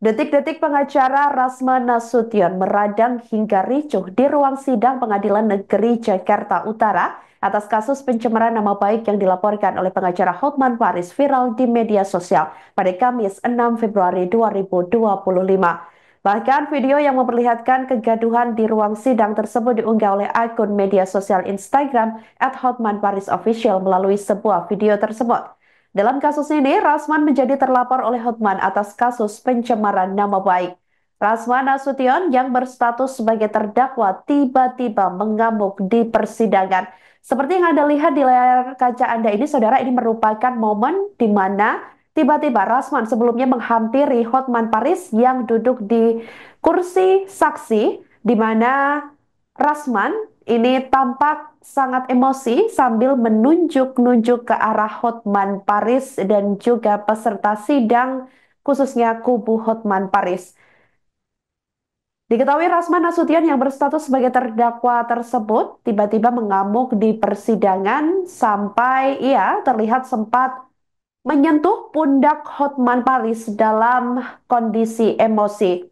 Detik-detik pengacara Rasma Nasution meradang hingga ricuh di ruang sidang Pengadilan Negeri Jakarta Utara atas kasus pencemaran nama baik yang dilaporkan oleh pengacara Hotman Paris viral di media sosial pada Kamis 6 Februari 2025. Bahkan video yang memperlihatkan kegaduhan di ruang sidang tersebut diunggah oleh akun media sosial Instagram @hotmanparisofficial melalui sebuah video tersebut. Dalam kasus ini, Rasman menjadi terlapor oleh Hotman atas kasus pencemaran nama baik. Rasman Nasution yang berstatus sebagai terdakwa tiba-tiba mengamuk di persidangan. Seperti yang Anda lihat di layar kaca Anda ini, saudara, ini merupakan momen di mana tiba-tiba Rasman sebelumnya menghampiri Hotman Paris yang duduk di kursi saksi, di mana Rasman ini tampak sangat emosi sambil menunjuk-nunjuk ke arah Hotman Paris dan juga peserta sidang khususnya kubu Hotman Paris. Diketahui Rasman Nasution yang berstatus sebagai terdakwa tersebut tiba-tiba mengamuk di persidangan sampai ia terlihat sempat menyentuh pundak Hotman Paris dalam kondisi emosi.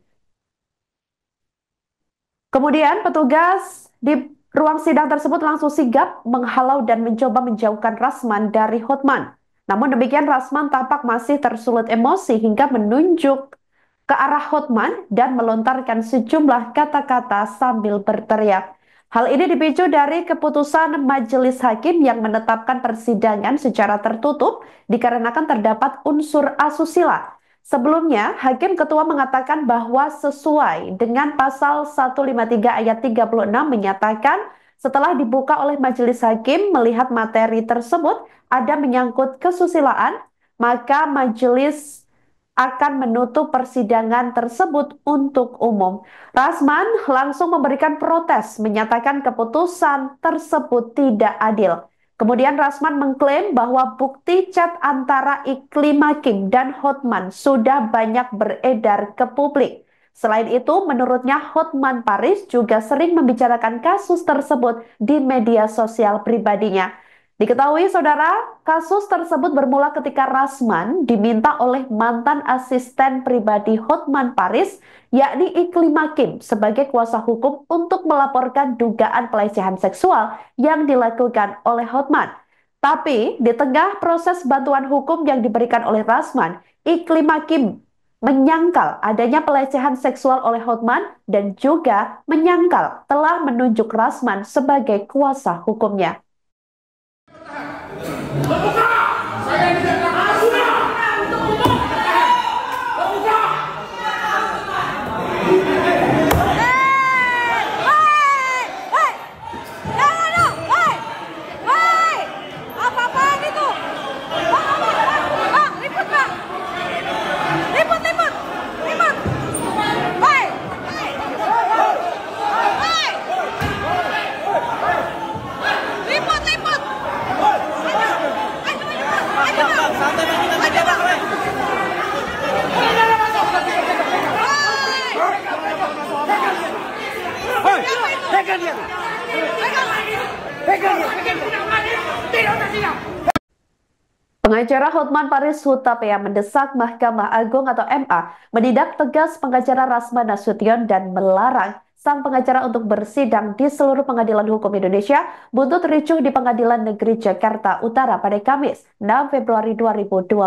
Kemudian petugas di ruang sidang tersebut langsung sigap menghalau dan mencoba menjauhkan Rasman dari Hotman. Namun demikian Rasman tampak masih tersulut emosi hingga menunjuk ke arah Hotman dan melontarkan sejumlah kata-kata sambil berteriak. Hal ini dipicu dari keputusan majelis hakim yang menetapkan persidangan secara tertutup dikarenakan terdapat unsur asusila. Sebelumnya, Hakim Ketua mengatakan bahwa sesuai dengan pasal 153 ayat 36 menyatakan setelah dibuka oleh majelis hakim melihat materi tersebut ada menyangkut kesusilaan, maka majelis akan menutup persidangan tersebut untuk umum. Rasman langsung memberikan protes, menyatakan keputusan tersebut tidak adil. Kemudian Rasman mengklaim bahwa bukti chat antara Iklim Hakim dan Hotman sudah banyak beredar ke publik. Selain itu, menurutnya Hotman Paris juga sering membicarakan kasus tersebut di media sosial pribadinya. Diketahui, saudara, kasus tersebut bermula ketika Rasman diminta oleh mantan asisten pribadi Hotman Paris, yakni Iklim Hakim, sebagai kuasa hukum untuk melaporkan dugaan pelecehan seksual yang dilakukan oleh Hotman. Tapi, di tengah proses bantuan hukum yang diberikan oleh Rasman, Iklim Hakim menyangkal adanya pelecehan seksual oleh Hotman dan juga menyangkal telah menunjuk Rasman sebagai kuasa hukumnya. Saya tidak Pengacara Hotman Paris Hutapea mendesak Mahkamah Agung atau MA menindak tegas pengacara Rasman Nasution dan melarang sang pengacara untuk bersidang di seluruh pengadilan hukum Indonesia buntut ricuh di Pengadilan Negeri Jakarta Utara pada Kamis 6 Februari 2025.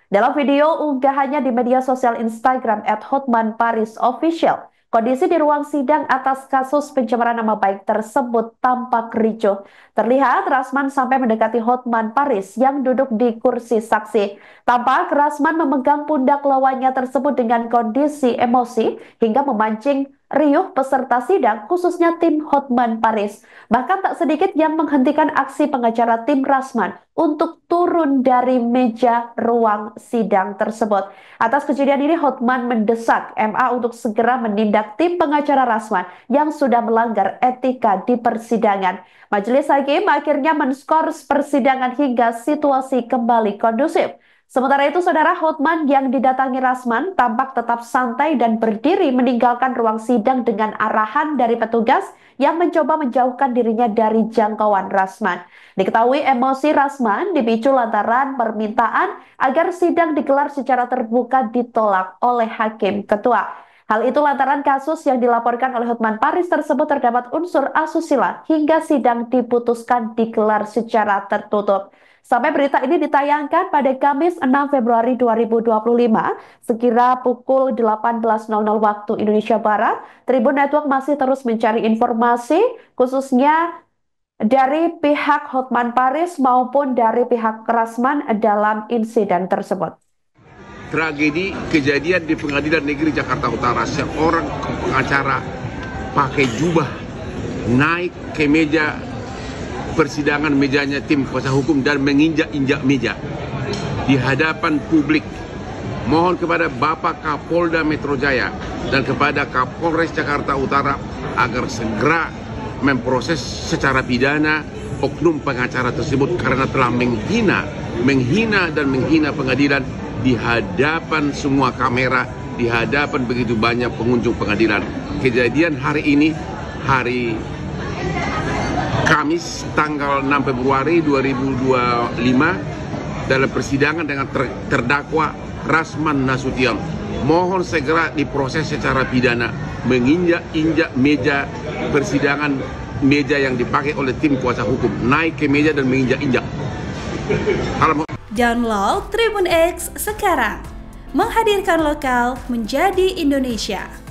Dalam video unggahannya di media sosial Instagram @hotmanparisofficial, kondisi di ruang sidang atas kasus pencemaran nama baik tersebut tampak ricuh. Terlihat Rasman sampai mendekati Hotman Paris yang duduk di kursi saksi. Tampak Rasman memegang pundak lawannya tersebut dengan kondisi emosi hingga memancing riuh peserta sidang khususnya tim Hotman Paris. Bahkan tak sedikit yang menghentikan aksi pengacara tim Rasman untuk turun dari meja ruang sidang tersebut. Atas kejadian ini Hotman mendesak MA untuk segera menindak tim pengacara Rasman yang sudah melanggar etika di persidangan. Majelis hakim akhirnya menskors persidangan hingga situasi kembali kondusif. Sementara itu, Saudara, Hotman yang didatangi Rasman tampak tetap santai dan berdiri meninggalkan ruang sidang dengan arahan dari petugas yang mencoba menjauhkan dirinya dari jangkauan Rasman. Diketahui emosi Rasman dipicu lantaran permintaan agar sidang digelar secara terbuka ditolak oleh Hakim Ketua. Hal itu lantaran kasus yang dilaporkan oleh Hotman Paris tersebut terdapat unsur asusila hingga sidang diputuskan digelar secara tertutup. Sampai berita ini ditayangkan pada Kamis 6 Februari 2025, sekira pukul 18.00 waktu Indonesia Barat, Tribun Network masih terus mencari informasi, khususnya dari pihak Hotman Paris maupun dari pihak Rasman dalam insiden tersebut. Tragedi kejadian di Pengadilan Negeri Jakarta Utara, seorang pengacara pakai jubah naik ke meja persidangan, mejanya tim kuasa hukum, dan menginjak-injak meja di hadapan publik. Mohon kepada Bapak Kapolda Metro Jaya dan kepada Kapolres Jakarta Utara agar segera memproses secara pidana oknum pengacara tersebut karena telah menghina dan menghina pengadilan di hadapan semua kamera, di hadapan begitu banyak pengunjung pengadilan. Kejadian hari ini, hari Kamis tanggal 6 Februari 2025 dalam persidangan dengan terdakwa Rasman Nasution. Mohon segera diproses secara pidana, menginjak-injak meja persidangan, meja yang dipakai oleh tim kuasa hukum, naik ke meja dan menginjak-injak. Download Tribun X sekarang, menghadirkan lokal menjadi Indonesia.